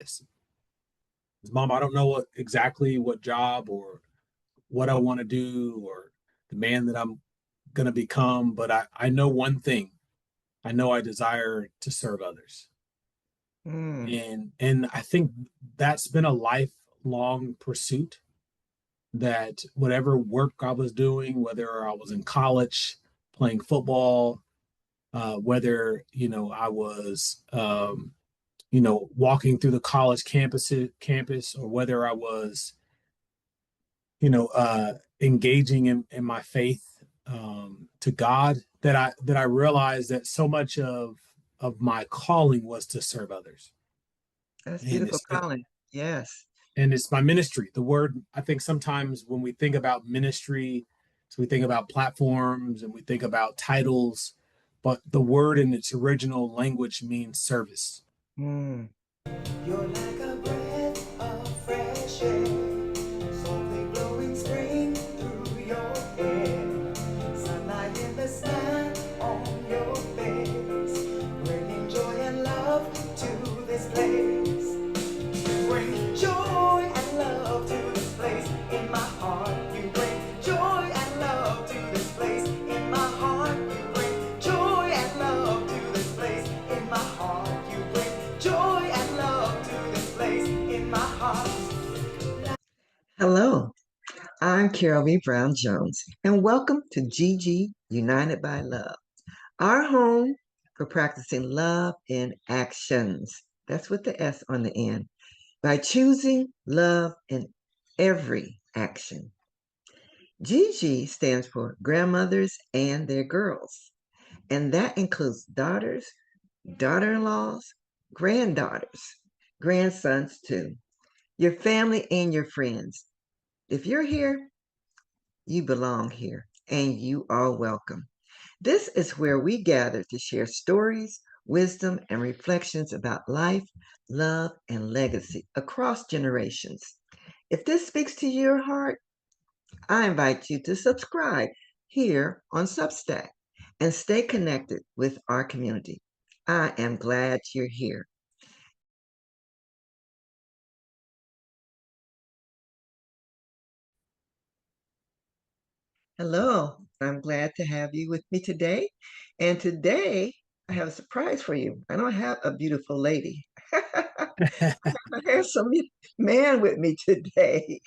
this. Mom, I don't know what job or what I want to do or the man that I'm going to become, but I know one thing. I know I desire to serve others. Mm, And I think that's been a lifelong pursuit, that whatever work I was doing, whether I was in college playing football, whether, I was, walking through the college campus, or whether I was, engaging in my faith, to God, that I realized that so much of my calling was to serve others. that's And beautiful it's calling. Yes. and it's my ministry. The word, I think sometimes when we think about ministry, so we think about platforms and we think about titles, but the word in its original language means service. Mm. You're like a breath of fresh air, softly blowing spring through your hair. Sunlight in the sky on your face, bringing joy and love to this place. Bring joy and love to this place in my heart. You bring joy and love to this place in my heart. You bring joy and love to this place in my heart. You bring joy and love to this place in my heart. Hello, I'm Carol B. Brown Jones, and welcome to GG United by Love, our home for practicing love in actions. That's with the S on the end, by choosing love in every action. GG stands for grandmothers and their girls, and that includes daughters, daughter in laws, granddaughters, grandsons too, your family and your friends. If you're here, you belong here, and you are welcome. This is where we gather to share stories, wisdom, and reflections about life, love, and legacy across generations. If this speaks to your heart, I invite you to subscribe here on Substack and stay connected with our community. I am glad you're here. Hello, I'm glad to have you with me today. And today I have a surprise for you. I don't have a beautiful lady. I have a handsome man with me today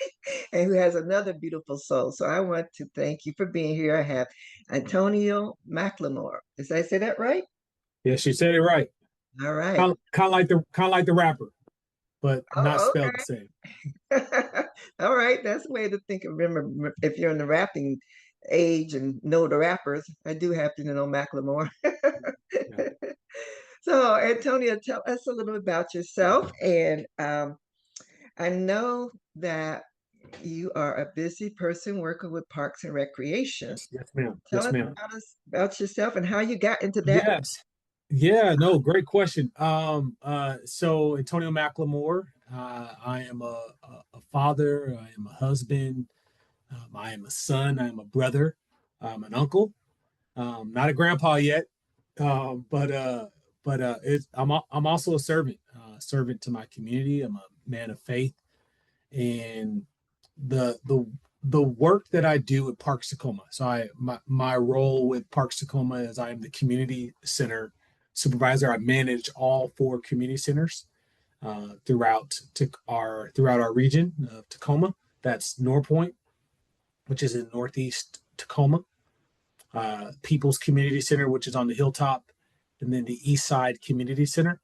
and who has another beautiful soul. So I want to thank you for being here. I have Antonio McLemore. Did I say that right? Yeah, she said it right. All right. Kind of like the rapper, but not Oh, spelled the same. all right. That's a way to think of, remember, if you're in the rapping age and know the rappers, I do happen to know Macklemore. Yeah. So, Antonio, tell us a little bit about yourself. And I know that you are a busy person working with Parks and Recreation. Yes, ma'am. Tell Yes, us ma'am. about yourself and how you got into that. Yes. Yeah, no, great question. So Antonio McLemore, I am a father, I am a husband, I am a son, I am a brother, I'm an uncle, not a grandpa yet, I'm also a servant to my community. I'm a man of faith, and the work that I do at Parks Tacoma. So my role with Parks Tacoma is I am the community center supervisor. I manage all four community centers throughout our region of Tacoma. That's Norpoint, which is in northeast Tacoma, People's Community Center, which is on the hilltop, and then the East Side Community Center,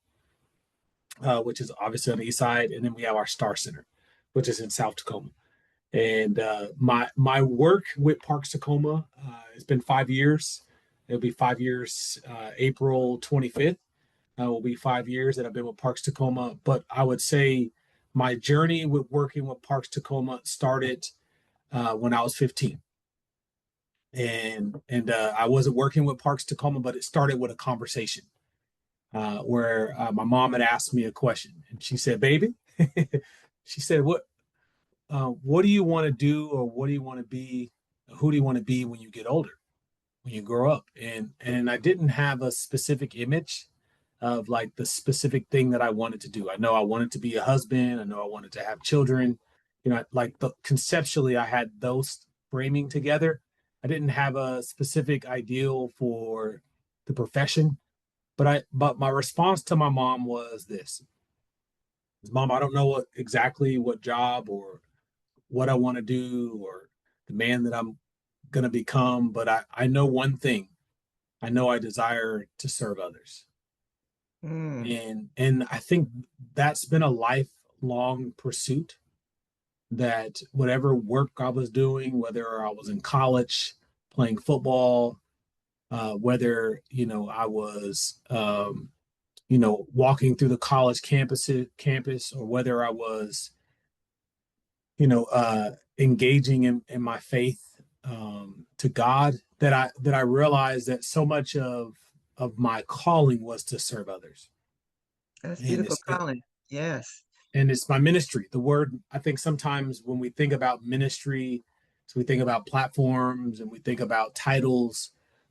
which is obviously on the east side, and then we have our Star Center, which is in South Tacoma. And my work with Parks Tacoma has been 5 years. It'll be 5 years, April 25th. Will be 5 years that I've been with Parks Tacoma. But I would say my journey with working with Parks Tacoma started when I was 15, and I wasn't working with Parks Tacoma, but it started with a conversation where my mom had asked me a question, and she said, "Baby," she said, what do you want to do, or what do you want to be? Who do you want to be when you get older, when you grow up?" And I didn't have a specific image of like the specific thing that I wanted to do. I know I wanted to be a husband. I know I wanted to have children. Like conceptually, I had those framing together. I didn't have a specific ideal for the profession, but my response to my mom was this: Mom, I don't know exactly what job or what I want to do or the man that I'm going to become, but I know one thing. I know I desire to serve others. Mm, And I think that's been a lifelong pursuit, that whatever work I was doing, whether I was in college playing football, whether, I was, walking through the college campus, or whether I was, engaging in my faith, to God, that I realized that so much of my calling was to serve others. that's And beautiful it's calling. Yes. and it's my ministry. The word, I think sometimes when we think about ministry, so we think about platforms and we think about titles,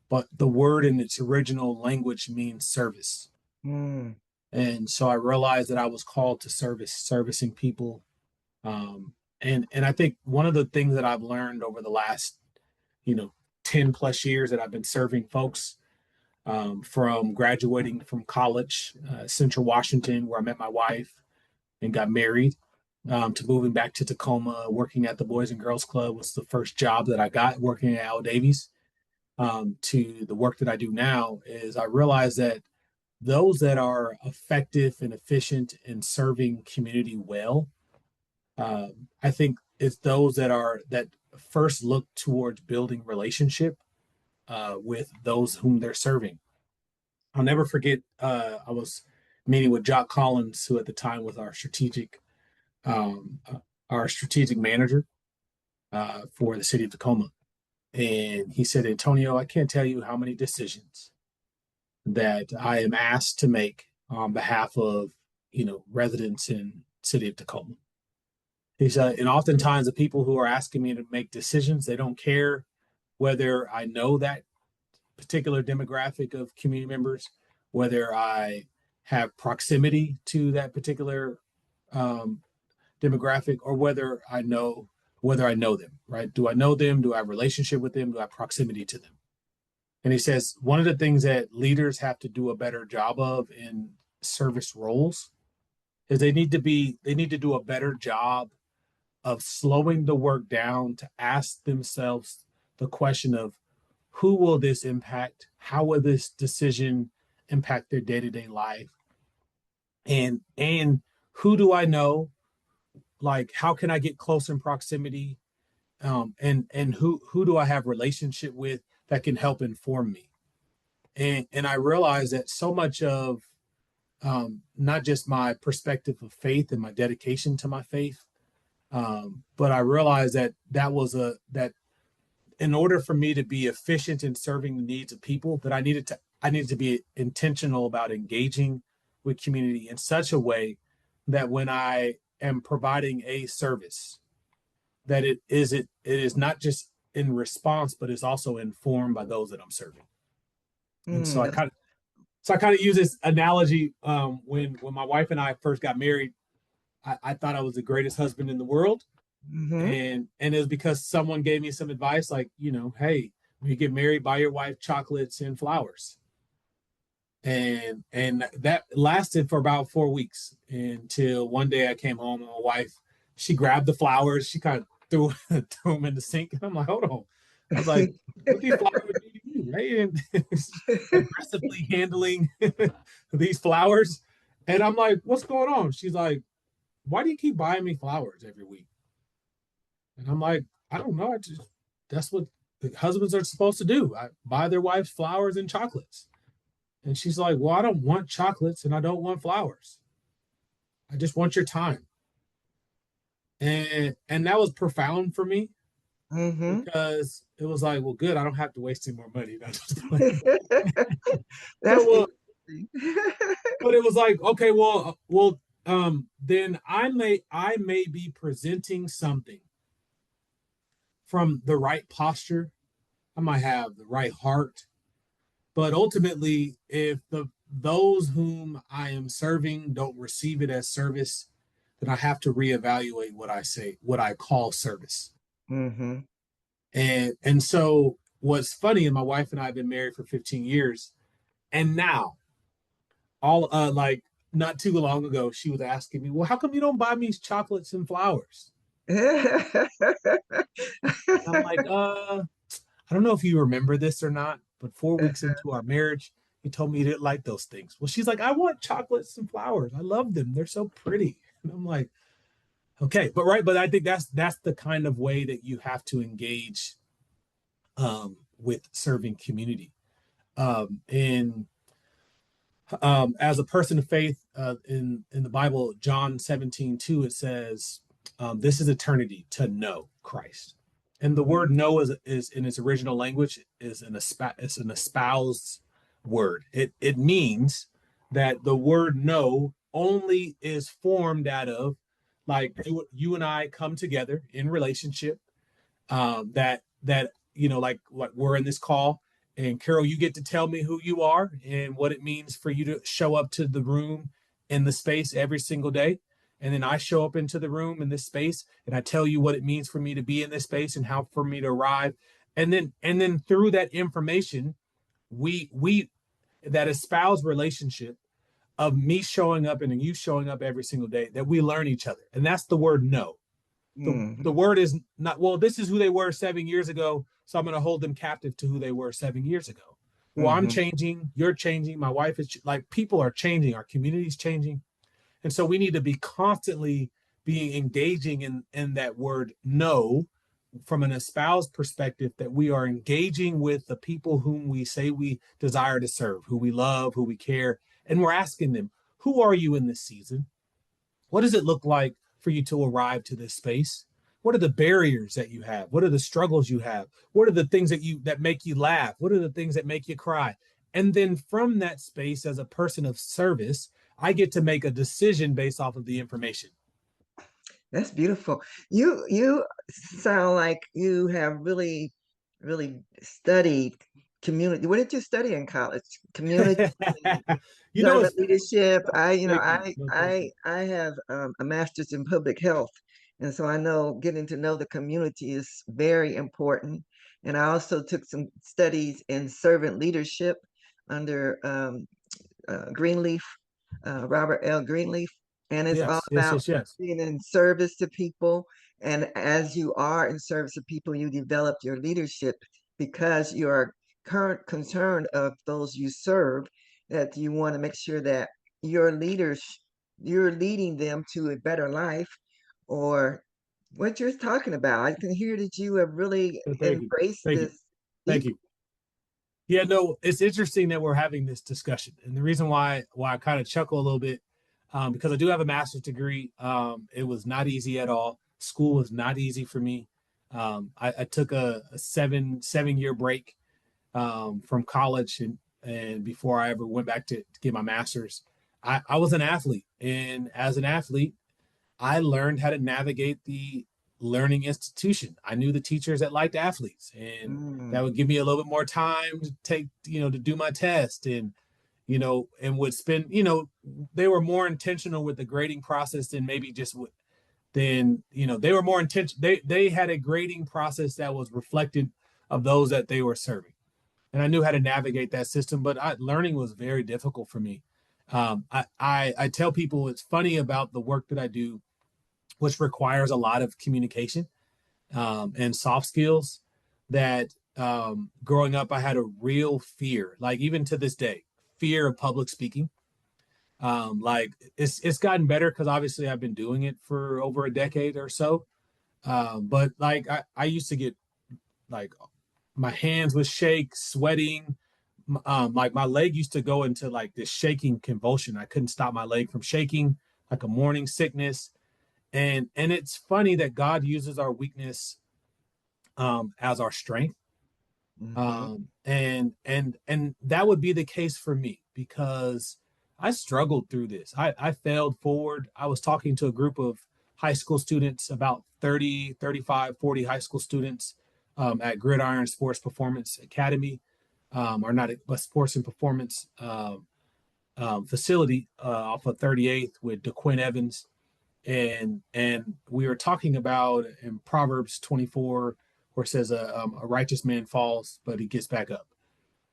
but the word in its original language means service. Mm, And so I realized that I was called to servicing people. And I think one of the things that I've learned over the last, you know, 10 plus years that I've been serving folks, from graduating from college, Central Washington, where I met my wife and got married, to moving back to Tacoma, working at the Boys and Girls Club was the first job that I got, working at Al Davies, to the work that I do now, is I realize that those that are effective and efficient in serving community well, I think it's those that first look towards building relationship, with those whom they're serving. I'll never forget. I was meeting with Jock Collins, who at the time was um, uh, our strategic manager, for the city of Tacoma, and he said, "Antonio, I can't tell you how many decisions that I am asked to make on behalf of residents in city of Tacoma." He said, and oftentimes the people who are asking me to make decisions, they don't care whether I know that particular demographic of community members, whether I have proximity to that particular, um, demographic, or whether I know them. Right? Do I know them? Do I have a relationship with them? Do I have proximity to them? And he says one of the things that leaders have to do a better job of in service roles is they need to do a better job of slowing the work down to ask themselves the question of, who will this impact? How will this decision impact their day-to-day life? And who do I know? Like, how can I get close in proximity? And who do I have relationship with that can help inform me? And I realized that so much of, not just my perspective of faith and my dedication to my faith, but I realized that in order for me to be efficient in serving the needs of people, that I needed to be intentional about engaging with community in such a way that when I am providing a service, that it is not just in response, but is also informed by those that I'm serving. And so mm, I that's, kind of so I kind of use this analogy, when my wife and I first got married. I thought I was the greatest husband in the world, mm-hmm. and it was because someone gave me some advice, like, hey, when you get married, buy your wife chocolates and flowers. And that lasted for about 4 weeks, until one day I came home and my wife, she grabbed the flowers, she kind of threw threw them in the sink, and I'm like, hold on. I was like, what these flowers do to you, right? And aggressively handling these flowers. And I'm like, what's going on? She's like, why do you keep buying me flowers every week? And I'm like, I don't know. That's what husbands are supposed to do. I buy their wives flowers and chocolates. And she's like, well, I don't want chocolates and I don't want flowers. I just want your time. And that was profound for me, Mm-hmm. because it was like, well, good. I don't have to waste any more money. That's So, interesting. but it was like, okay, then I may be presenting something from the right posture. I might have the right heart. But ultimately, if those whom I am serving don't receive it as service, then I have to reevaluate what I say, what I call service. Mm-hmm. And so what's funny, and my wife and I have been married for 15 years, and now all like not too long ago, she was asking me, "Well, how come you don't buy me chocolates and flowers?" And I'm like, I don't know if you remember this or not, but 4 weeks into our marriage, you told me you didn't like those things. Well, she's like, I want chocolates and flowers. I love them. They're so pretty. And I'm like, okay, but right, but I think that's the kind of way that you have to engage with serving community. And as a person of faith, in the Bible, John 17:2, it says, "This is eternity to know Christ." And the word "know" is in its original language is it's an espoused word. It means that the word "know" only is formed out of, like, you and I come together in relationship, that like we're in this call, and Carol, you get to tell me who you are and what it means for you to show up to the room in the space every single day. And then I show up into the room in this space and I tell you what it means for me to be in this space and how for me to arrive. And then through that information, we that espoused relationship of me showing up and you showing up every single day, that we learn each other. And that's the word "know." The Mm-hmm. word is not, well, this is who they were 7 years ago, so I'm going to hold them captive to who they were 7 years ago. Well, I'm Mm-hmm. changing, you're changing, my wife is like, people are changing, our community's changing. And so we need to be constantly being engaging in that word "know" from an espoused perspective, that we are engaging with the people whom we say we desire to serve, who we love, who we care. And we're asking them, who are you in this season? What does it look like for you to arrive to this space? What are the barriers that you have? What are the struggles you have? What are the things that make you laugh? What are the things that make you cry? And then from that space, as a person of service, I get to make a decision based off of the information. That's beautiful. You sound like you have really, really studied community. What did you study in college? Community and you know, servant it's leadership. thank you. No, thank you. I have a master's in public health, and so I know getting to know the community is very important. And I also took some studies in servant leadership under Greenleaf, Robert L. Greenleaf, and it's all Yes, yes, about yes, yes. being in service to people. And as you are in service to people, you develop your leadership because you are current concerned of those you serve, that you want to make sure that your leaders, you're leading them to a better life, or what you're talking about. I can hear that you have really Thank you. embraced Thank you. this Thank deeply. you. Yeah, no, it's interesting that we're having this discussion, and the reason why I kind of chuckle a little bit, because I do have a master's degree. It was not easy at all. School was not easy for me. I took a seven year break from college, and before I ever went back to get my master's, I was an athlete, and as an athlete, I learned how to navigate the learning institution. I knew the teachers that liked athletes, and that Mm, would give me a little bit more time to take, to do my test, and would spend, they were more intentional with the grading process than maybe just than, they were more intentional. They had a grading process that was reflected of those that they were serving. And I knew how to navigate that system, but learning was very difficult for me. I tell people it's funny about the work that I do, which requires a lot of communication and soft skills, that growing up, I had a real fear, like even to this day, fear of public speaking. Like it's gotten better because obviously I've been doing it for over a decade or so. But like I used to get, like, my hands would shake, sweating. Like my leg used to go into like this shaking convulsion. I couldn't stop my leg from shaking, like a morning sickness. And it's funny that God uses our weakness as our strength. mhm, And that would be the case for me, because I struggled through this. I failed forward. I was talking to a group of high school students, about 30, 35, 40 high school students, at Gridiron Sports Performance Academy, or not, but Sports and Performance. facility off of 38th with DeQuinn Evans, and we were talking about in Proverbs 24, where it says a righteous man falls, but he gets back up.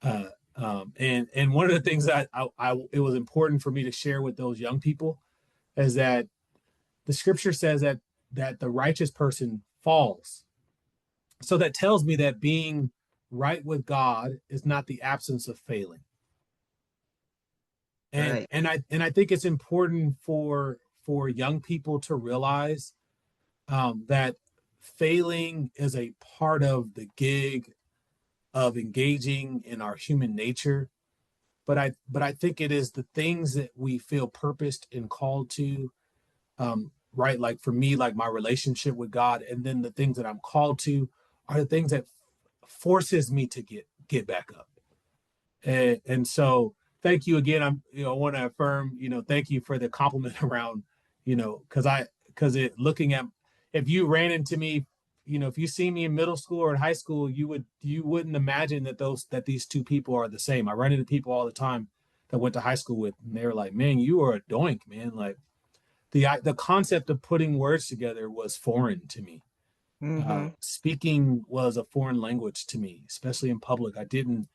And one of the things that it was important for me to share with those young people is that the scripture says that the righteous person falls. So that tells me that being right with God is not the absence of failing. And Right. I think it's important for young people to realize that failing is a part of the gig of engaging in our human nature. But I think it is the things that we feel purposed and called to, right? Like for me, like my relationship with God, and then the things that I'm called to are the things that forces me to get back up. And so thank you again. I want to affirm, thank you for the compliment around, because it looking at, if you ran into me, if you see me in middle school or in high school, you wouldn't imagine that these two people are the same. I run into people all the time that went to high school with, and they were like, man, you are a doink, man. Like the concept of putting words together was foreign to me. Mm-hmm. Speaking was a foreign language to me, especially in public. I didn't,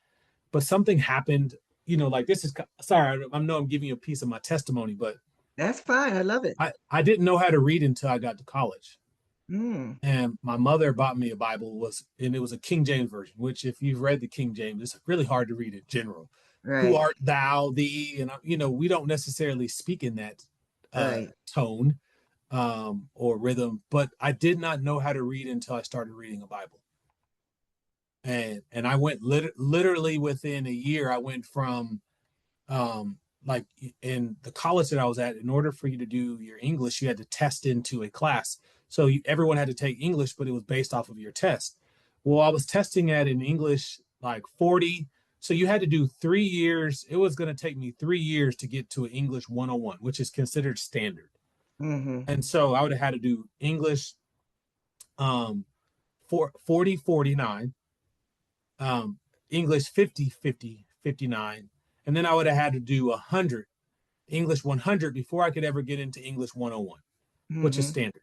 but something happened, like this is, sorry, I know I'm giving you a piece of my testimony, but That's fine. I love it. I didn't know how to read until I got to college. Mm, And my mother bought me a Bible, and it was a King James version, which if you've read the King James, it's really hard to read in general. Who right. art thou, thee? And we don't necessarily speak in that Right. tone or rhythm, but I did not know how to read until I started reading a Bible. And I went literally within a year, I went from like in the college that I was at, in order for you to do your English, you had to test into a class. So everyone had to take English, but it was based off of your test. Well, I was testing at an English like 40. So you had to do 3 years. It was going to take me 3 years to get to an English 101, which is considered standard. Mm-hmm. And so I would have had to do English um, 40, 49, English 50, 50, 59. And then I would have had to do 100 English 100 before I could ever get into English 101, which is Mm-hmm. standard.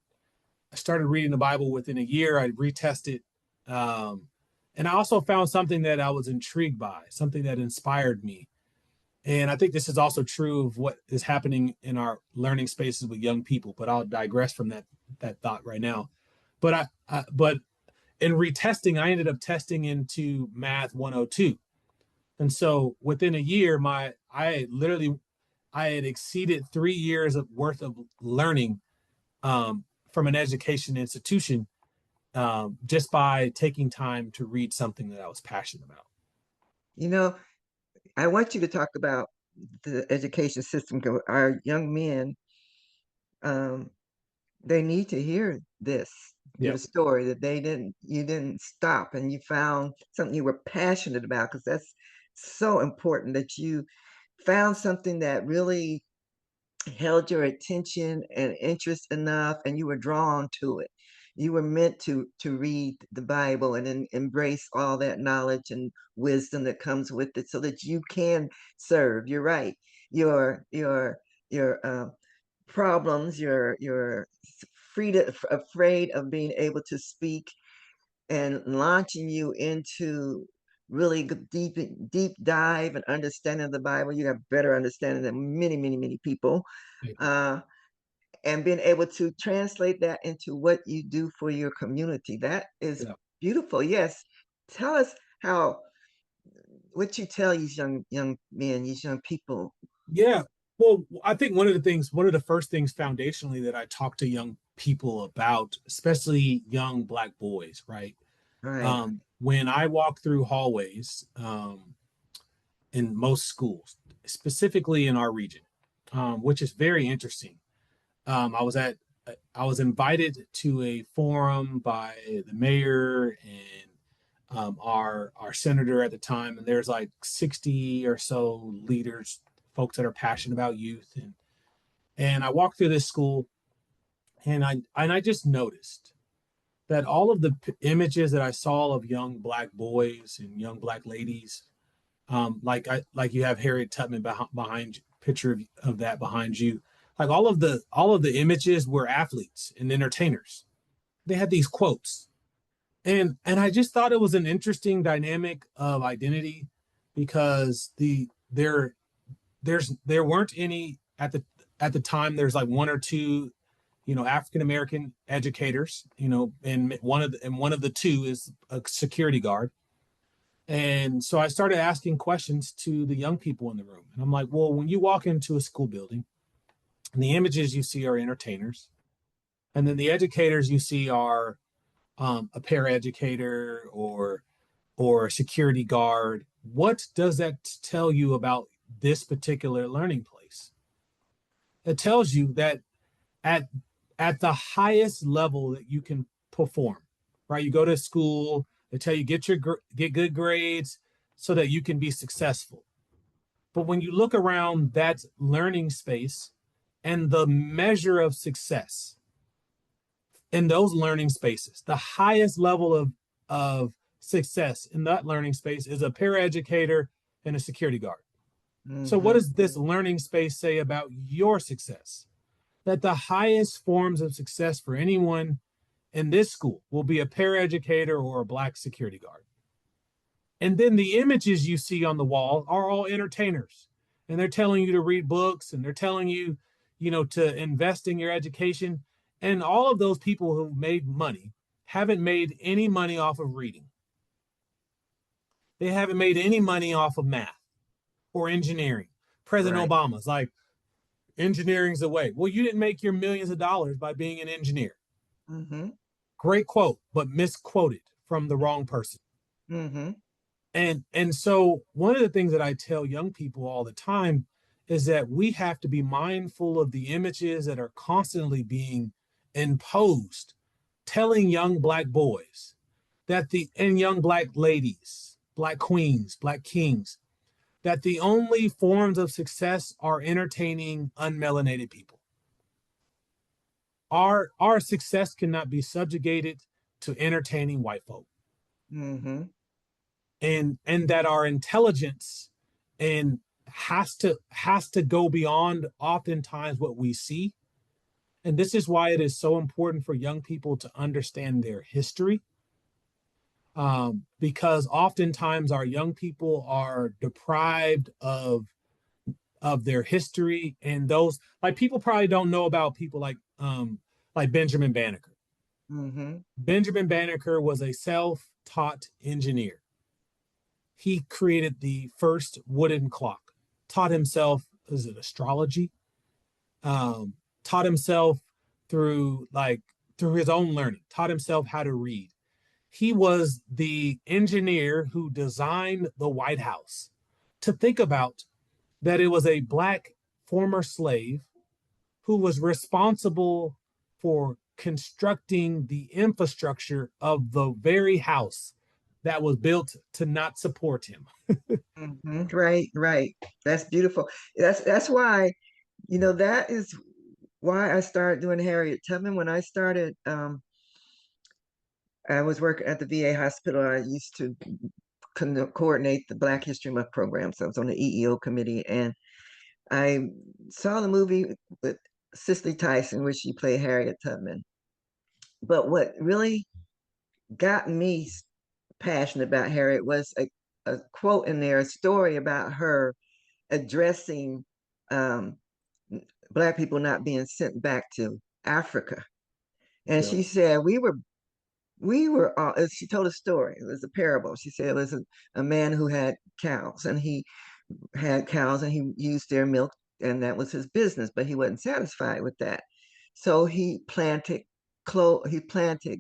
I started reading the Bible within a year. I retested. And I also found something that I was intrigued by, something that inspired me. And I think this is also true of what is happening in our learning spaces with young people, but I'll digress from that thought right now. But in retesting, I ended up testing into math 102. And so within a year, I had exceeded 3 years of worth of learning from an education institution, just by taking time to read something that I was passionate about. You know, I want you to talk about the education system. Our young men, um, they need to hear this, your Yep. story that you didn't stop and you found something you were passionate about, because that's so important that you found something that really held your attention and interest enough, and you were drawn to it. You were meant to read the Bible and then embrace all that knowledge and wisdom that comes with it so that you can serve. You're right. Your problems, your afraid of being able to speak, and launching you into really deep dive and understanding of the Bible. You have better understanding than many people, Thank you. uh, and being able to translate that into what you do for your community. That is Yeah. beautiful. Yes, tell us how, what you tell these young men, these young people. Yeah. Well, I think one of the first things foundationally that I talk to young people about, especially young Black boys, right? Right. When I walk through hallways in most schools, specifically in our region, which is very interesting. Um, I was at I was invited to a forum by the mayor and our senator at the time, and there's like 60 or so leaders, folks that are passionate about youth, and I walked through this school, and I just noticed that all of the images that I saw of young Black boys and young Black ladies, like you have Harriet Tubman behind picture of that behind you. Like all of the images were athletes and entertainers. They had these quotes. And I just thought it was an interesting dynamic of identity because there weren't any at the time. There's like one or two, African American educators, and one of the two is a security guard. And so I started asking questions to the young people in the room. And I'm like, well, when you walk into a school building, and the images you see are entertainers, and then the educators you see are a paraeducator or a security guard. What does that tell you about this particular learning place? It tells you that at at the highest level that you can perform, right? You go to school, they tell you get good grades so that you can be successful. But when you look around that learning space and the measure of success in those learning spaces, the highest level of success in that learning space is a paraeducator and a security guard. So, what Mm-hmm. does this learning space say about your success? That the highest forms of success for anyone in this school will be a paraeducator or a black security guard. And then the images you see on the wall are all entertainers. And they're telling you to read books and they're telling you, to invest in your education. And all of those people who made money haven't made any money off of reading. They haven't made any money off of math or engineering. President Right. Obama's like, engineering's the way. Well, you didn't make your millions of dollars by being an engineer. Mm-hmm. Great quote, but misquoted from the wrong person. Mm-hmm. And so one of the things that I tell young people all the time is that we have to be mindful of the images that are constantly being imposed, telling young black boys and young black ladies, black queens, black kings, that the only forms of success are entertaining unmelanated people. Our success cannot be subjugated to entertaining white folk. Mm-hmm. And that our intelligence and has to go beyond oftentimes what we see. And this is why it is so important for young people to understand their history, because oftentimes our young people are deprived of their history. And those, like, people probably don't know about people like Benjamin Banneker. Mm-hmm. Benjamin Banneker was a self-taught engineer. He created the first wooden clock, taught himself, is it astrology? Taught himself through his own learning, taught himself how to read. He was the engineer who designed the White House. To think about that, it was a black former slave who was responsible for constructing the infrastructure of the very house that was built to not support him. Mm-hmm. Right, right. That's beautiful. That's why, that is why I started doing Harriet Tubman. When I was working at the VA hospital. I used to coordinate the Black History Month program. So I was on the EEO committee, and I saw the movie with Cicely Tyson, where she played Harriet Tubman. But what really got me passionate about Harriet was a quote in there, a story about her addressing um, Black people not being sent back to Africa. And Yeah. she said, we were all, she told a story. It was a parable. She said it was a man who had cows, and he had cows and he used their milk, and that was his business, but he wasn't satisfied with that. So he planted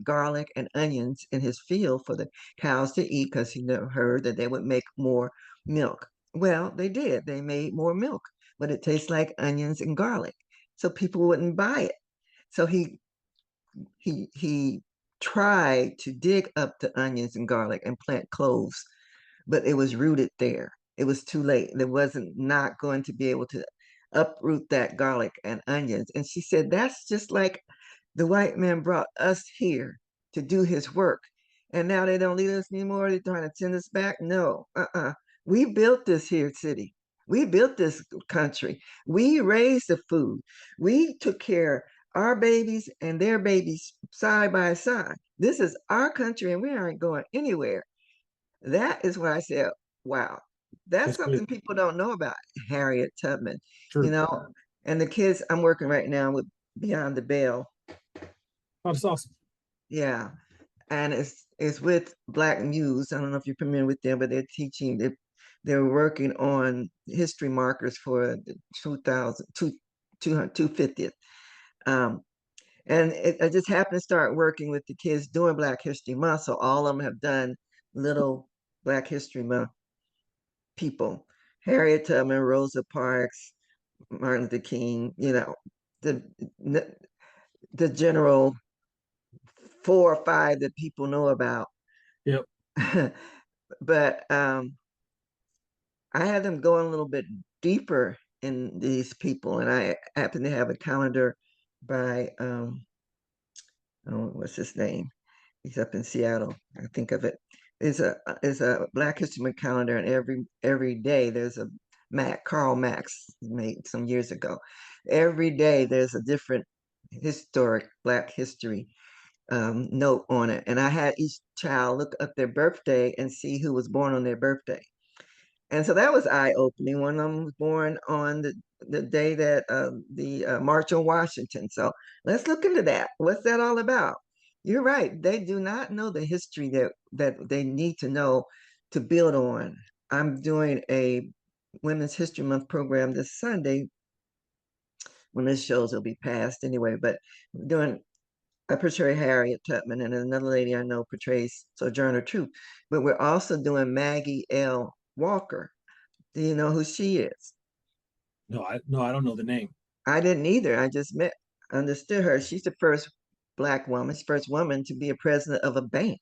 garlic and onions in his field for the cows to eat, because he heard that they would make more milk. Well, they did. They made more milk, but it tastes like onions and garlic. So people wouldn't buy it. So he tried to dig up the onions and garlic and plant cloves, but it was rooted there. It was too late. There wasn't not going to be able to uproot that garlic and onions. And she said, that's just like the white man brought us here to do his work. And now they don't need us anymore. They're trying to send us back. No, we built this here city. We built this country. We raised the food. We took care of our babies and their babies side by side. This is our country and we aren't going anywhere. That is why I said, wow, that's That's good. something people don't know about Harriet Tubman, you True. know. And the kids, I'm working right now with Beyond the Veil. Oh, that's awesome. Yeah. And it's with Black Muse. I don't know if you're familiar with them, but they're teaching, they're working on history markers for the 2000, 250th. Um, and I just happened to start working with the kids doing Black History Month. So all of them have done little Black History Month people. Harriet Tubman, Rosa Parks, Martin Luther King, the the general 4 or 5 that people know about. Yep. But I had them going a little bit deeper in these people, and I happen to have a calendar by oh, what's his name? He's up in Seattle. I think of it. It's a Black History Month calendar, and every day there's a Karl Marx made some years ago. Every day there's a different historic Black history note on it, and I had each child look up their birthday and see who was born on their birthday. And so that was eye opening. One of them was born on the day that the March on Washington. So let's look into that. What's that all about? You're right. They do not know the history that they need to know to build on. I'm doing a Women's History Month program this Sunday. When this shows, it'll be past anyway. But doing I portray Harriet Tubman, and another lady I know portrays Sojourner Truth. But we're also doing Maggie L. Walker. Do you know who she is? No, I don't know the name. I didn't either. I just understood her. She's the first Black woman, first woman to be a president of a bank.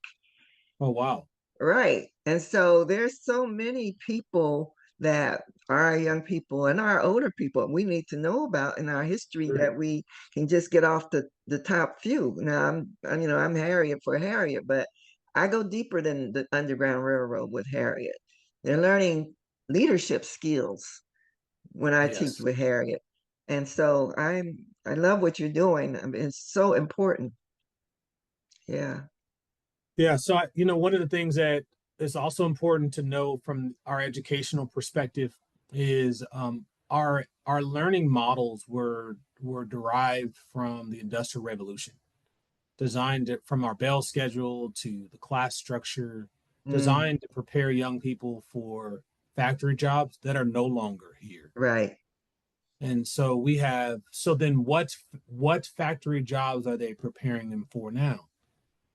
Oh, wow. Right. And so there's so many people that our young people and our older people we need to know about in our history Sure. that we can just get off the top few. Now I'm Harriet for Harriet, but I go deeper than the Underground Railroad with Harriet. They're learning leadership skills when I teach Yes. with Harriet. And so I love what you're doing. I mean, it's so important. Yeah. Yeah. So, one of the things that is also important to know from our educational perspective is our learning models were derived from the Industrial Revolution, designed from our bell schedule to the class structure, Mm, designed to prepare young people for factory jobs that are no longer here. right. And so then what factory jobs are they preparing them for now?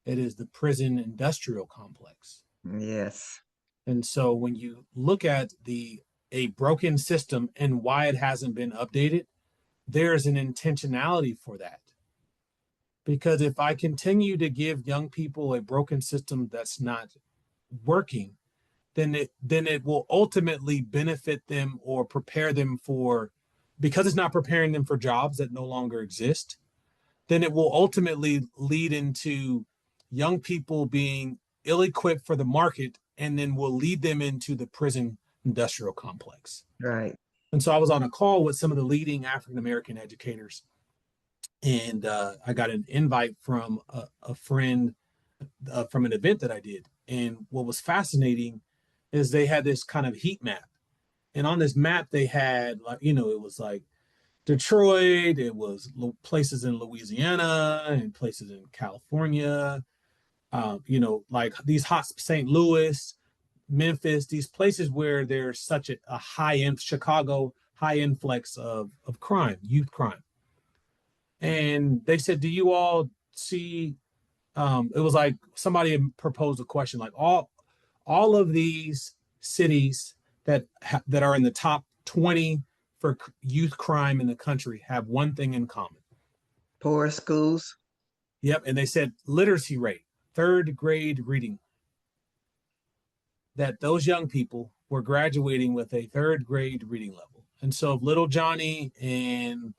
It is the prison industrial complex. Yes. And so when you look at the a broken system and why it hasn't been updated, there's an intentionality for that. Because if I continue to give young people a broken system that's not working, then it will ultimately benefit them or prepare them for, because it's not preparing them for jobs that no longer exist, then it will ultimately lead into young people being ill-equipped for the market, and then will lead them into the prison industrial complex. Right. And so I was on a call with some of the leading African American educators, and I got an invite from a friend from an event that I did. And what was fascinating is they had this kind of heat map. And on this map, they had, like, it was like Detroit, it was places in Louisiana and places in California, like these hot St. Louis, Memphis, these places where there's such a high in Chicago, high influx of crime, youth crime. And they said, do you all see, it was like somebody proposed a question, like all of these cities that are in the top 20 for youth crime in the country have one thing in common. Poor schools. Yep. And they said literacy rate, third grade reading, that those young people were graduating with a third grade reading level. And so if little Johnny and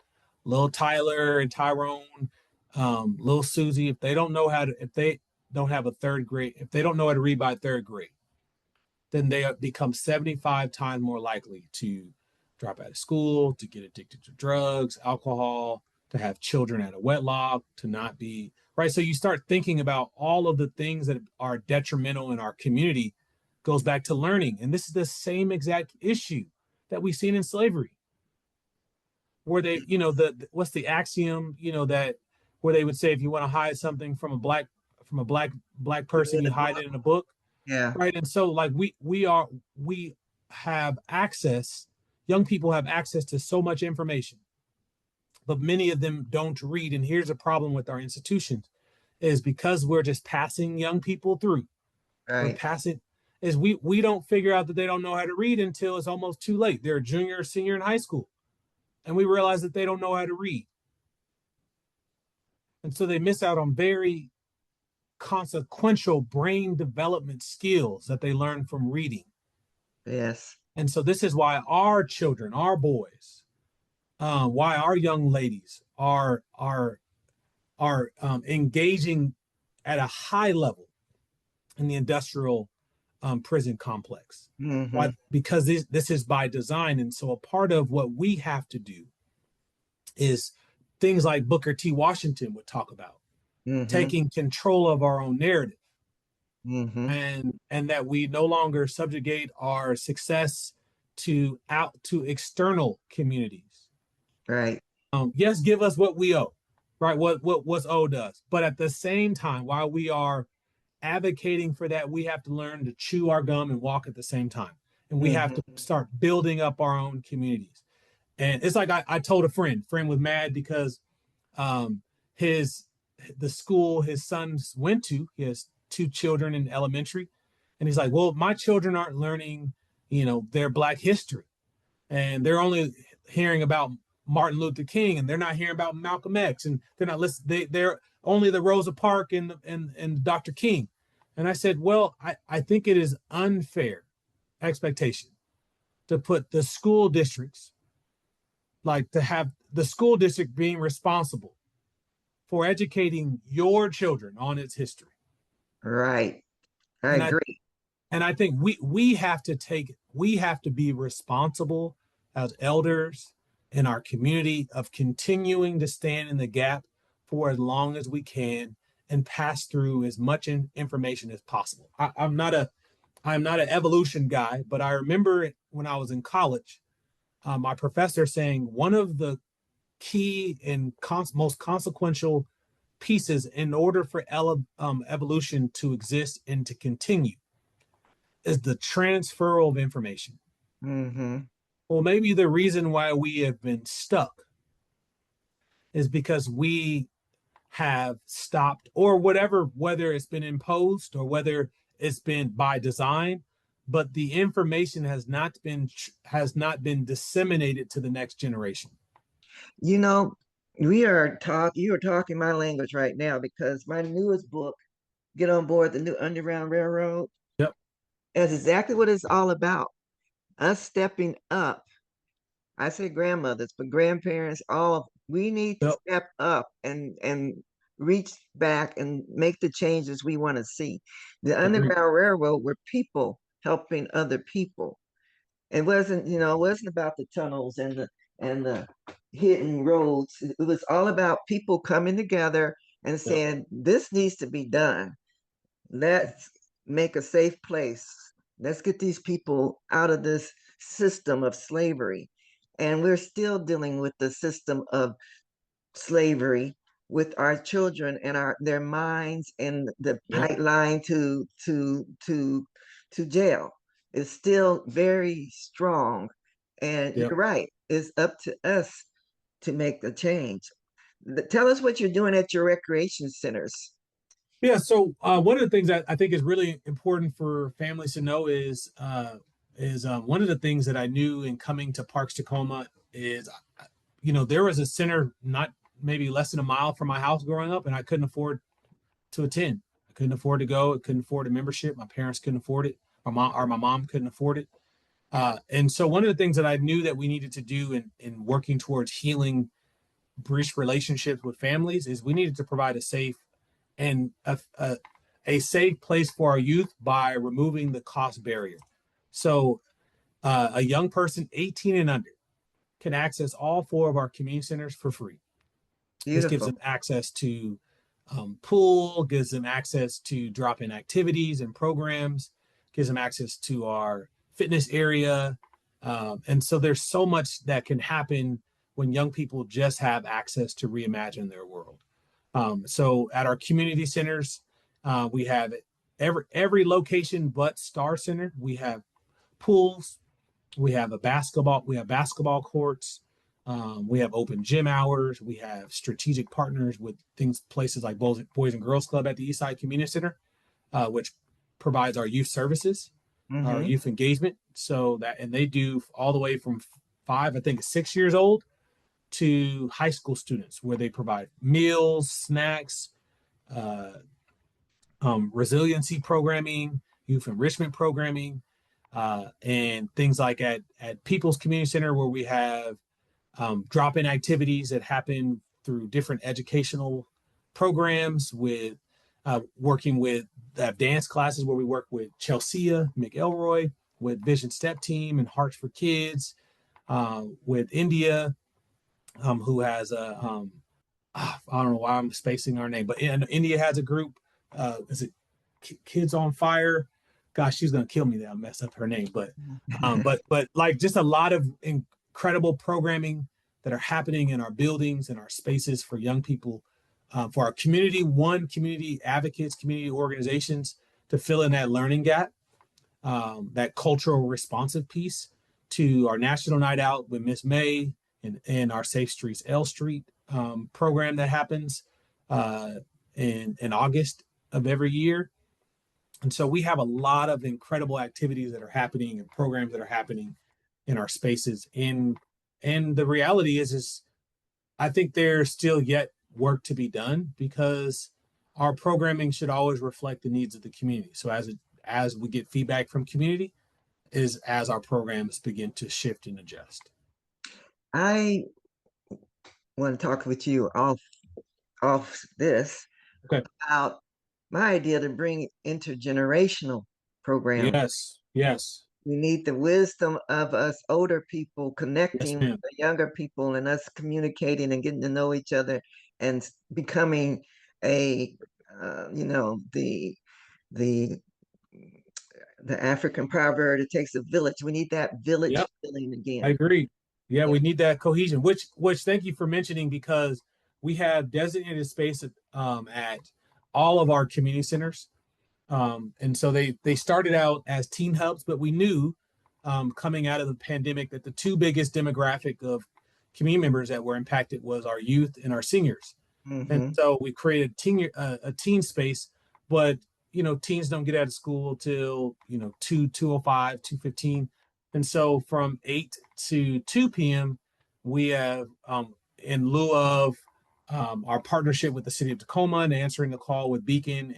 little Tyler and Tyrone, little Susie, if they don't have a third grade, if they don't know how to read by third grade, then they become 75 times more likely to drop out of school, to get addicted to drugs, alcohol, to have children out of wedlock, to not be right. So you start thinking about all of the things that are detrimental in our community. Goes back to learning. And this is the same exact issue that we've seen in slavery, where they, what's the axiom, that where they would say if you want to hide something from a black person, you hide it in a book. Yeah. Right. And so like we have access, young people have access to so much information, but many of them don't read. And here's a problem with our institutions is because we're just passing young people through. We're Right. passing is we don't figure out that they don't know how to read until it's almost too late. They're a junior or senior in high school. And we realize that they don't know how to read. And so they miss out on very consequential brain development skills that they learn from reading. Yes. And so this is why our children, our boys, why our young ladies are engaging at a high level in the industrial prison complex. Mm-hmm. Why? Because this is by design. And so a part of what we have to do is things like Booker T. Washington would talk about, Mm-hmm. taking control of our own narrative. Mm-hmm. And that we no longer subjugate our success to external communities. Right. Yes, give us what we owe, right? What's owed us. But at the same time, while we are advocating for that, we have to learn to chew our gum and walk at the same time. And we have to start building up our own communities. And it's like I told a friend was mad because the school his sons went to, he has 2 children in elementary. And he's like, well, my children aren't learning, their Black history. And they're only hearing about Martin Luther King, and they're not hearing about Malcolm X, and they're not listening. They're only the Rosa Parks and Dr. King. And I said, well, I think it is unfair expectation to put the school districts, like to have the school district being responsible for educating your children on its history. Right. I And agree. I think we have to be responsible as elders in our community of continuing to stand in the gap for as long as we can and pass through as much information as possible. I'm not an evolution guy, but I remember when I was in college, my professor saying one of the key and most consequential pieces in order for evolution to exist and to continue is the transfer of information. Mm-hmm. Well, maybe the reason why we have been stuck is because we have stopped, or whether it's been imposed or whether it's been by design, but the information has not been disseminated to the next generation. You know, you are talking my language right now because my newest book, Get on Board the New Underground Railroad, Yep. is exactly what it's all about. Us stepping up. I say grandmothers, but grandparents, we need to Yep. step up and reach back and make the changes we want to see. The Agreed. Underground Railroad were people helping other people. It wasn't about the tunnels and the hidden roads. It was all about people coming together and Yep. saying, this needs to be done. Let's make a safe place. Let's get these people out of this system of slavery. And we're still dealing with the system of slavery with our children and their minds, and the Yep. pipeline to jail is still very strong. And Yep. you're right, it's up to us to make the change. Tell us what you're doing at your recreation centers. Yeah. So one of the things that I think is really important for families to know is one of the things that I knew in coming to Parks Tacoma is, there was a center not maybe less than a mile from my house growing up, and I couldn't afford to attend. I couldn't afford to go. I couldn't afford a membership. My parents couldn't afford it. My mom couldn't afford it. And so one of the things that I knew that we needed to do in working towards healing breach relationships with families is we needed to provide a safe and a safe place for our youth by removing the cost barrier. So a young person 18 and under can access all 4 of our community centers for free. This gives Beautiful. them access to pool, gives them access to drop-in activities and programs, gives them access to our fitness area. And so there's so much that can happen when young people just have access to reimagine their world. So at our community centers, we have every location but Star Center. We have pools, we have basketball courts, we have open gym hours, we have strategic partners with places like Boys and Girls Club at the Eastside Community Center, which provides our youth services, our Mm-hmm. youth engagement. And they do all the way from 5, I think 6 years old to high school students, where they provide meals, snacks, uh, resiliency programming, youth enrichment programming, and things like at People's Community Center, where we have drop-in activities that happen through different educational programs, with working with dance classes where we work with Chelsea McElroy, with Vision Step Team and Hearts for Kids, with India, who has I don't know why I'm spacing our name, but India has a group. Is it Kids on Fire? Gosh, she's gonna kill me that I mess up her name. But like, just a lot of incredible programming that are happening in our buildings and our spaces for young people, for our community advocates, community organizations, to fill in that learning gap, that cultural responsive piece to our National Night Out with Miss May, and our Safe Streets L Street program that happens uh, in August of every year. And so we have a lot of incredible activities that are happening and programs that are happening in our spaces. And the reality is I think there's still yet work to be done, because our programming should always reflect the needs of the community. So as we get feedback from community, is as our programs begin to shift and adjust. I want to talk with you off this Okay. about my idea to bring intergenerational program. Yes. Yes. We need the wisdom of us older people Yes, connecting with ma'am. the younger people, and us communicating and getting to know each other, and becoming a you know, the the African proverb, it takes a village. We need that village Yep. feeling I again. agree. Yeah, Yeah. we need that cohesion. Which thank you for mentioning, because we have designated space at all of our community centers. And so they started out as teen hubs, but we knew, coming out of the pandemic, that the 2 biggest demographic of community members that were impacted was our youth and our seniors. And Mm-hmm. so we created a teen space, but teens don't get out of school till 2:05, 2:15. And so from 8 to 2 p.m., we have, in lieu of our partnership with the city of Tacoma and answering the call with Beacon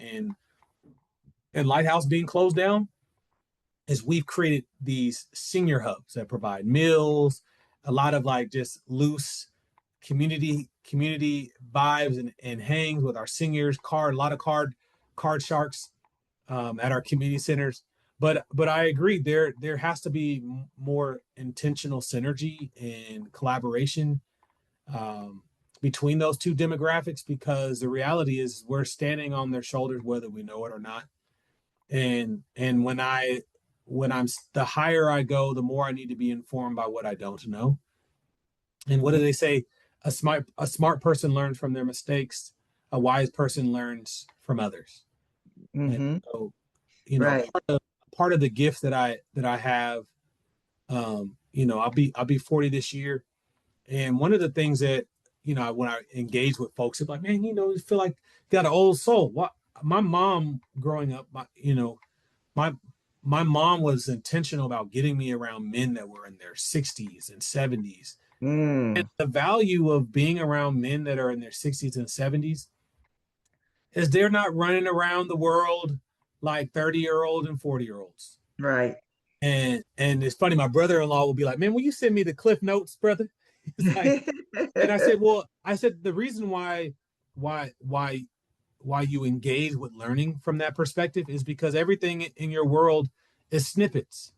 and Lighthouse being closed down, is we've created these senior hubs that provide meals, a lot of like just loose community vibes and hangs with our seniors, a lot of card sharks at our community centers. But I agree, there has to be more intentional synergy and collaboration, um, between those 2 demographics, because the reality is we're standing on their shoulders whether we know it or not. And when I'm the higher I go, the more I need to be informed by what I don't know. And what do they say? A smart person learns from their mistakes. A wise person learns from others. And Mm-hmm. so, Right. part of the gift that I have, I'll be 40 this year. And one of the things that, when I engage with folks, it's like, man, you feel like you got an old soul. What My mom growing up, my my mom was intentional about getting me around men that were in their 60s and 70s. And Mm. the value of being around men that are in their 60s and 70s is they're not running around the world like 30-year-old and 40-year-olds. Right. And it's funny, my brother-in-law will be like, "Man, will you send me the Cliff Notes, brother?" He's like, and I said, "Well, the reason why why why you engage with learning from that perspective is because everything in your world is snippets.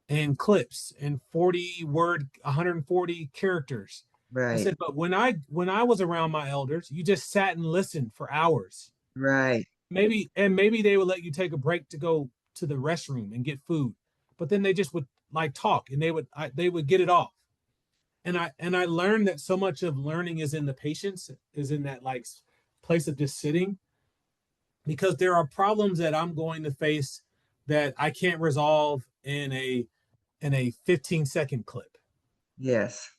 and clips and 140 characters. I Right. said, but when I was around my elders, you just sat and listened for hours. Right. Maybe they would let you take a break to go to the restroom and get food, but then they just would like talk and they would get it off. And I learned that so much of learning is in the patience, is in that like place of just sitting, because there are problems that I'm going to face that I can't resolve in a 15-second clip. Yes.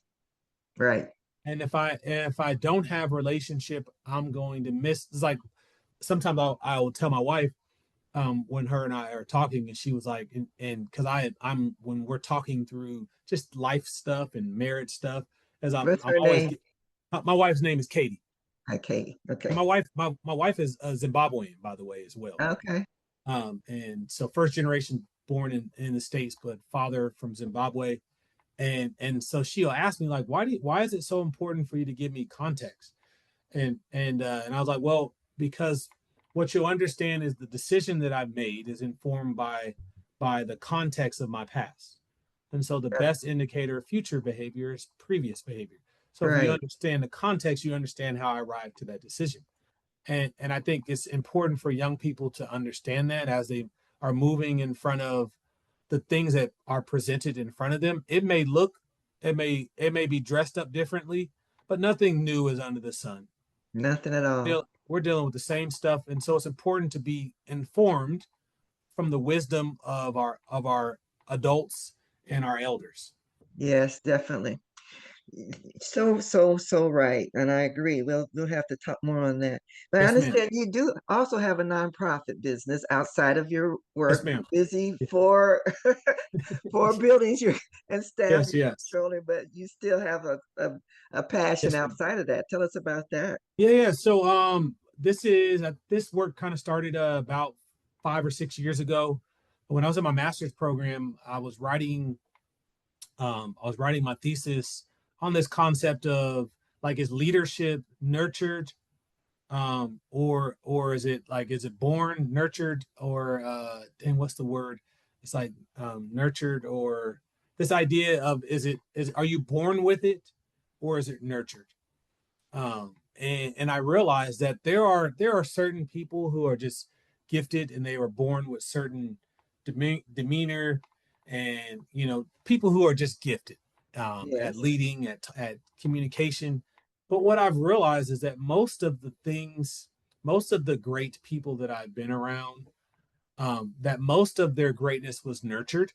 Right. And if I don't have relationship, I'm going to miss. It's like sometimes I'll tell my wife, when her and I are talking, and she was like, and because I'm when we're talking through just life stuff and marriage stuff, as I'm What's I'm her always name? my wife's name is Katie. Hi, Katie. And Okay. my wife is a Zimbabwean, by the way, as well. Okay. And so first generation born in the States, but father from Zimbabwe. And so she'll ask me like, why is it so important for you to give me context? And I was like, well, because what you'll understand is the decision that I've made is informed by the context of my past. And so the best indicator of future behavior is previous behavior. So if you Right. understand the context, you understand how I arrived to that decision. And I think it's important for young people to understand that as they are moving in front of the things that are presented in front of them. It may be dressed up differently, but nothing new is under the sun. Nothing at all. We're dealing with the same stuff, and so it's important to be informed from the wisdom of our adults and our elders. Yes, definitely. So right. And I agree. We'll have to talk more on that. But I Yes, ma'am. understand you do also have a nonprofit business outside of your Yes, work. ma'am. Busy for four buildings you and staff Yes, you're yes. controlling, but you still have a passion Yes, ma'am. outside of that. Tell us about that. Yeah, yeah. So this work kind of started about 5 or 6 years ago. When I was in my master's program, I was writing my thesis on this concept of like, is leadership nurtured, or is it born, nurtured, or and what's the word? It's like, nurtured, or this idea of, are you born with it, or is it nurtured? And I realized that there are certain people who are just gifted and they were born with certain demeanor, and people who are just gifted, at Yes. leading, at communication. But what I've realized is that most of the great people that I've been around, that most of their greatness was nurtured.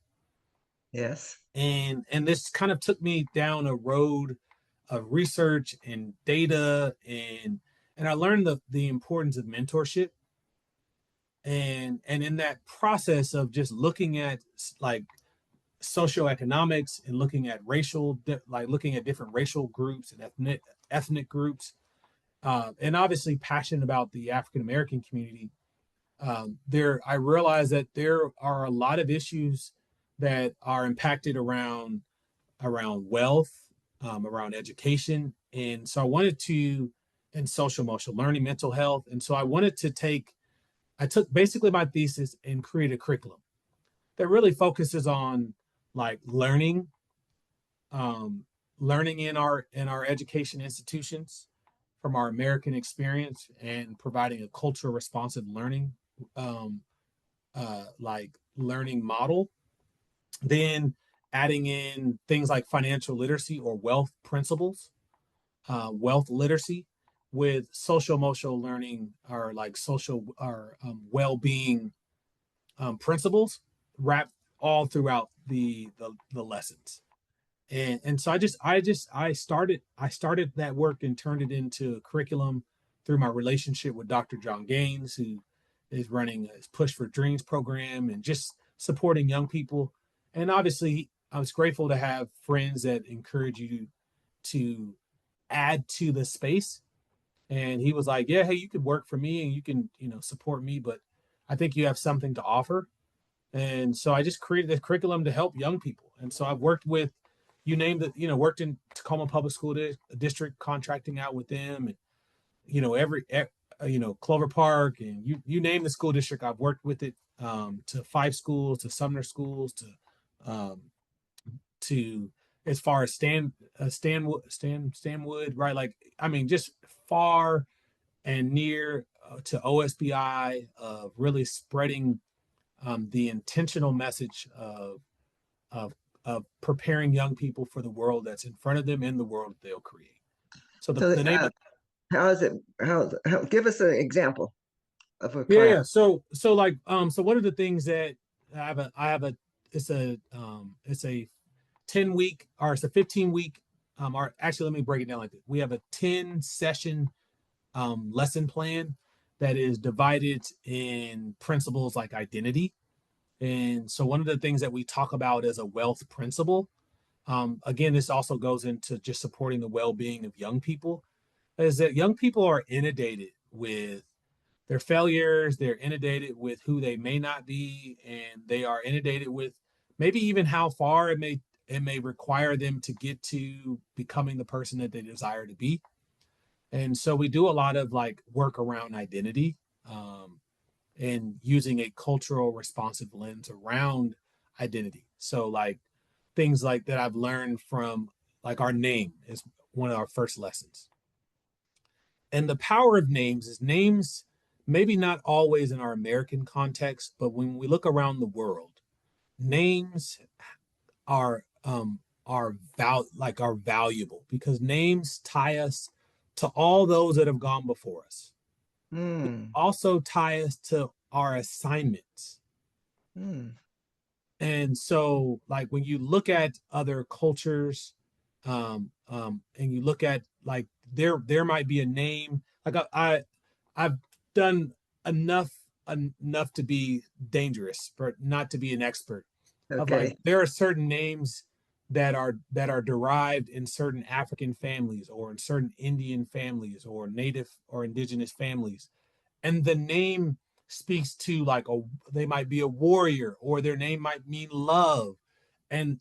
Yes. And this kind of took me down a road of research and data, and I learned the importance of mentorship. And in that process of just looking at like socioeconomics and looking at looking at different racial groups and ethnic groups, and obviously passionate about the African American community, there I realized that there are a lot of issues that are impacted around wealth, around education, and so I wanted to, and social emotional learning, mental health, and so I took basically my thesis and created a curriculum that really focuses on like um, learning in our education institutions from our American experience, and providing a cultural responsive learning, um, like learning model. Then adding in things like financial literacy or wealth principles, wealth literacy, with social emotional learning, or like social or well-being, principles, wrapped all throughout the lessons. And so I started that work and turned it into a curriculum through my relationship with Dr. John Gaines, who is running his Push for Dreams program and just supporting young people. And obviously, I was grateful to have friends that encourage you to add to the space. And he was like, "Yeah, hey, you could work for me and you can, support me, but I think you have something to offer." And so I just created a curriculum to help young people. And so I've worked with, you named it, worked in Tacoma Public School District, contracting out with them, and every Clover Park, and you name the school district, I've worked with it, to five schools, to Sumner schools, to um, to as far as Stanwood, right? Like, I mean, just far and near to OSBI of really spreading the intentional message of of preparing young people for the world that's in front of them and the world that they'll create. So So, the name of how is it? How? Give us an example of a yeah, class. yeah. So like so one of the things that I have a it's a 10 week or it's a 15 week or actually let me break it down like this. We have a 10 session lesson plan that is divided in principles like identity. And so one of the things that we talk about is a wealth principle. Again, this also goes into just supporting the well-being of young people, is that young people are inundated with their failures, they're inundated with who they may not be, and they are inundated with maybe even how far it may require them to get to becoming the person that they desire to be. And so we do a lot of like work around identity, and using a cultural responsive lens around identity. So like things like that I've learned from like our name is one of our first lessons. And the power of names is names, maybe not always in our American context, but when we look around the world, names are are valuable because names tie us to all those that have gone before us. Hmm. Also tie us to our assignments. Hmm. And so, like when you look at other cultures, and you look at like there might be a name. Like I've done enough enough to be dangerous, but not to be an expert. Of like Okay. there are certain names that are derived in certain African families or in certain Indian families or native or indigenous families, and the name speaks to like a they might be a warrior or their name might mean love, and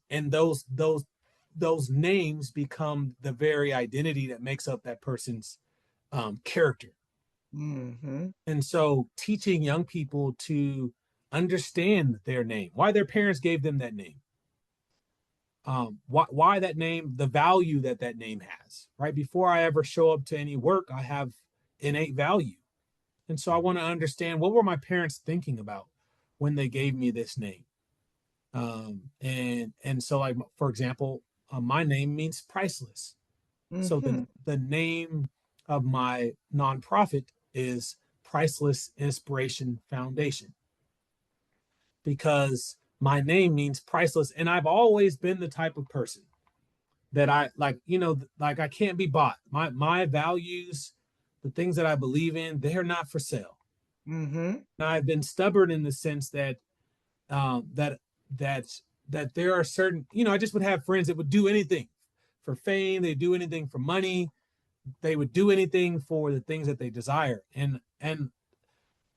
those names become the very identity that makes up that person's character. Hmm. And so teaching young people to understand their name, why their parents gave them that name, why that name, the value that that name has, right? Before I ever show up to any work, I have innate value. And so I want to understand what were my parents thinking about when they gave me this name. And so like for example, my name means priceless. So Hmm. the name of my nonprofit is Priceless Inspiration Foundation because my name means priceless, and I've always been the type of person that I like, like I can't be bought. My values, the things that I believe in, they're not for sale. Hmm. Now, I've been stubborn in the sense that that that that there are certain, I just would have friends that would do anything for fame, they do anything for money, they would do anything for the things that they desire, and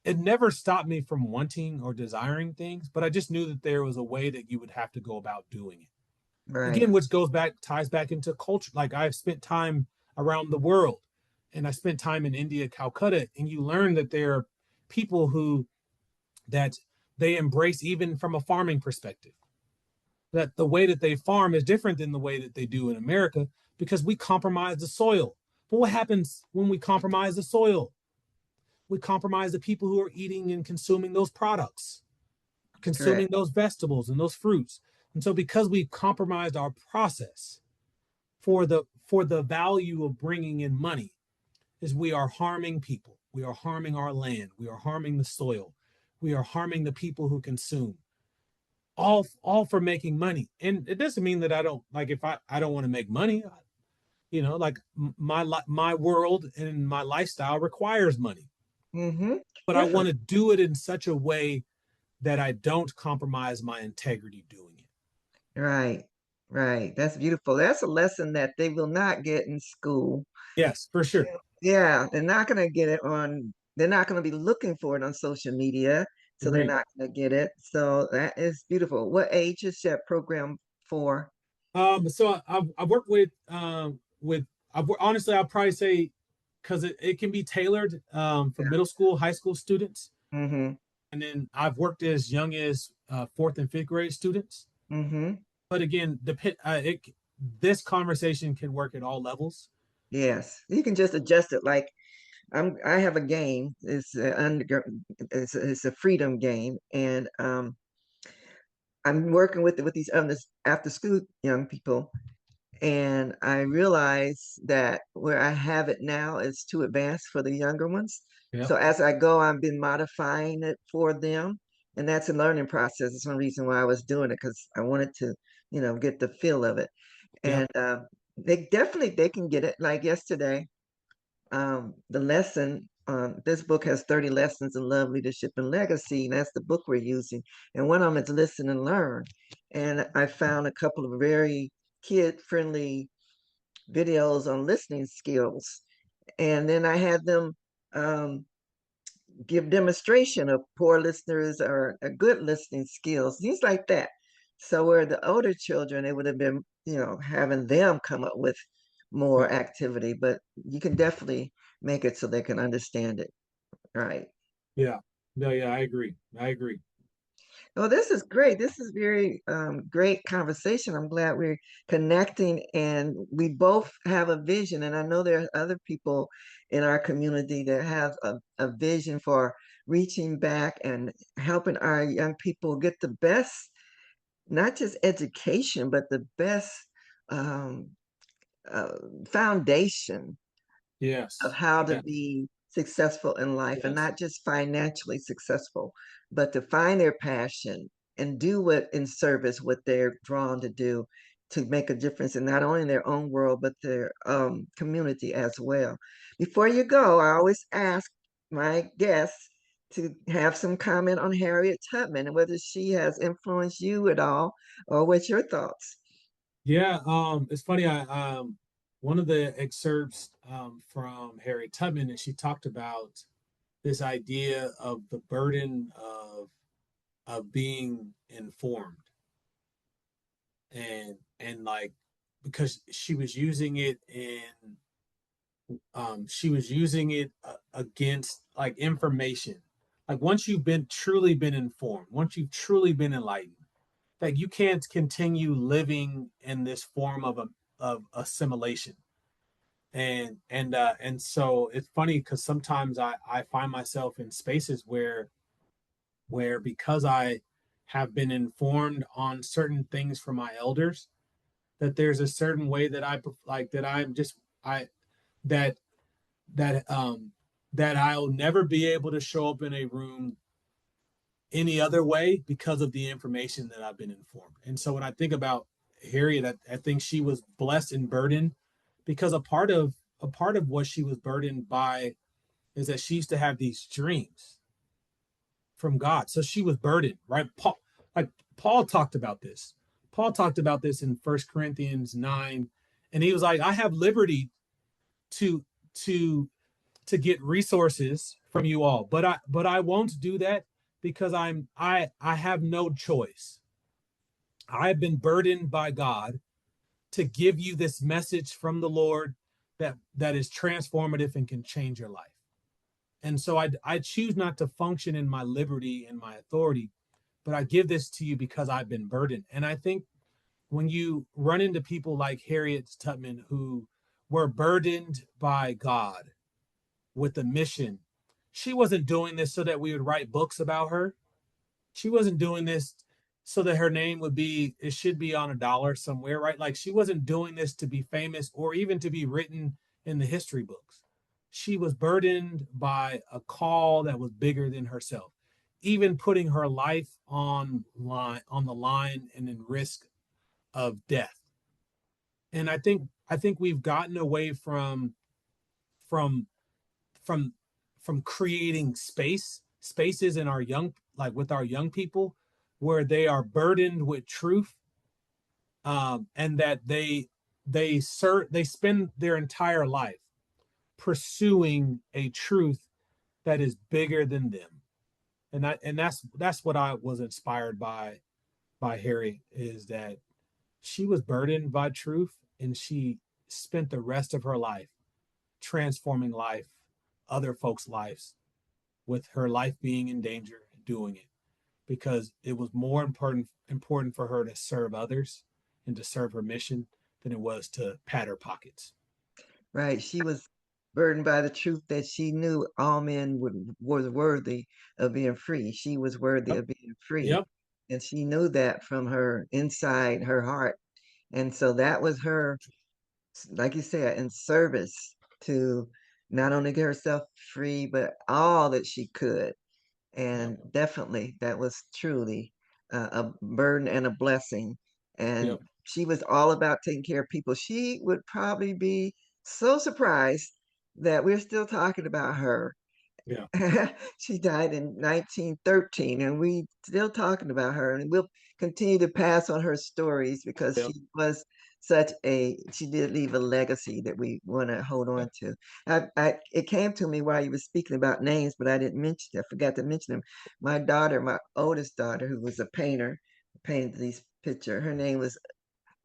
it never stopped me from wanting or desiring things, but I just knew that there was a way that you would have to go about doing it. Right. Again, which ties back into culture. Like I've spent time around the world, and I spent time in India, Calcutta, and you learn that there are people who that they embrace even from a farming perspective. That the way that they farm is different than the way that they do in America because we compromise the soil. But what happens when we compromise the soil? We compromise the people who are eating and consuming those products, consuming Correct. those vegetables and those fruits. And so because we've compromised our process for the value of bringing in money, is we are harming people. We are harming our land. We are harming the soil. We are harming the people who consume. All for making money. And it doesn't mean that I don't like if I don't want to make money. Like my world and my lifestyle requires money, Hmm. but I want Definitely. to do it in such a way that I don't compromise my integrity doing it. Right. Right. That's beautiful. That's a lesson that they will not get in school. Yes, for sure. Yeah, they're not going to get it on, they're not going to be looking for it on social media, so they're Agreed. not going to get it. So that is beautiful. What age is that program for? So I've worked with honestly I'll probably say because it can be tailored for middle school, high school students, Mm-hmm. and then I've worked as young as fourth and fifth grade students. Mm-hmm. But again, this conversation can work at all levels. Yes. You can just adjust it. Like I have a game. It's a freedom game, and I'm working with these others after school young people, and I realize that where I have it now is too advanced for the younger ones. Yep. So as I go, I've been modifying it for them, and that's a learning process. It's one reason why I was doing it because I wanted to, get the feel of it. Yep. And they can get it. Like yesterday, the lesson. This book has 30 lessons in love, leadership, and legacy, and that's the book we're using. And one of them is listen and learn. And I found a couple of very kid-friendly videos on listening skills. And then I had them um, give demonstration of poor listeners or a good listening skills, things like that. So where the older children, it would have been, having them come up with more Yep. activity, but you can definitely make it so they can understand it. Right. Yeah. No, yeah, I agree. I agree. Well, this is great. This is very great conversation. I'm glad we're connecting and we both have a vision. And I know there are other people in our community that have a vision for reaching back and helping our young people get the best, not just education, but the best um, uh, foundation of Yes. how to Yes. be successful in life and Yes. not just financially successful, but to find their passion and do what in service what they're drawn to do to make a difference in not only their own world but their community as well. Before you go, I always ask my guests to have some comment on Harriet Tubman and whether she has influenced you at all or what's your thoughts. Yeah. It's funny. I one of the excerpts from Harry Tubman, and she talked about this idea of the burden of being informed, and like, because she was using it in she was using it against like information. Like once you've been truly been informed, once you've truly been enlightened, like you can't continue living in this form of assimilation. And so it's funny because sometimes I find myself in spaces where because I have been informed on certain things from my elders, that there's a certain way that I like that I'm just I that that that I'll never be able to show up in a room any other way because of the information that I've been informed. And so when I think about Harriet, I think she was blessed and burdened because a part of what she was burdened by is that she used to have these dreams from God. So she was burdened, right? Paul talked about this. Paul talked about this in First Corinthians 9, and he was like, I have liberty to to to get resources from you all, but I won't do that because I have no choice. I've been burdened by God to give you this message from the Lord that is transformative and can change your life. And so I choose not to function in my liberty and my authority, but I give this to you because I've been burdened. And I think when you run into people like Harriet Tubman who were burdened by God with a mission, she wasn't doing this so that we would write books about her. She wasn't doing this so that her name would be, it should be on a dollar somewhere, right? Like she wasn't doing this to be famous or even to be written in the history books. She was burdened by a call that was bigger than herself, even putting her life on the line and in risk of death. And I think we've gotten away from from from creating spaces in our young, like with our young people, where they are burdened with truth, and that they spend their entire life pursuing a truth that is bigger than them. And that's what I was inspired by Harry, is that she was burdened by truth, and she spent the rest of her life transforming other folks' lives, with her life being in danger doing it, because it was more important for her to serve others and to serve her mission than it was to pad her pockets. Right. She was burdened by the truth that she knew all men was worthy of being free. She was worthy Yep. of being free. Yep. And she knew that from her inside her heart. And so that was her, like you said, in service to not only get herself free, but all that she could. Yep. And definitely that was truly a burden and a blessing. And Yep. she was all about taking care of people. She would probably be so surprised that we're still talking about her. Yeah. She died in 1913, and we still talking about her, and we'll continue to pass on her stories because Yep. she did leave a legacy that we want to hold Yep. on to. It came to me while you were speaking about names, but I forgot to mention them. My daughter, my oldest daughter, who was a painter, painted these picture. Her name was,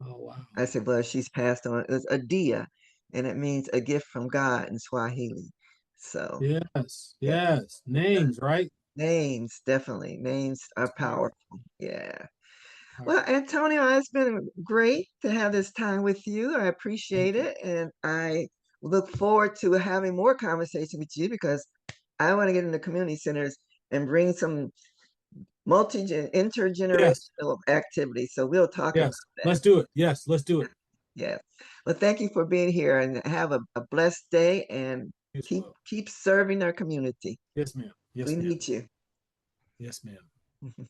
Oh wow. I said, well, she's passed on. It was Adia, and it means a gift from God in Swahili. So, Yes. yeah. Yes. Names, right? Names, definitely. Names are Power. powerful. Yeah. Well, Power. Antonio, it's been great to have this time with you. I appreciate Thank you. it. And I look forward to having more conversation with you because I want to get into community centers and bring some Yes. intergenerational activity. So we'll talk about Yes. that. Let's do it. Yes. Let's do it. Yeah. Well, thank you for being here and have a blessed day and You as keep well. keep serving our community. Yes, ma'am. We Yes, ma'am. need you. Yes, ma'am.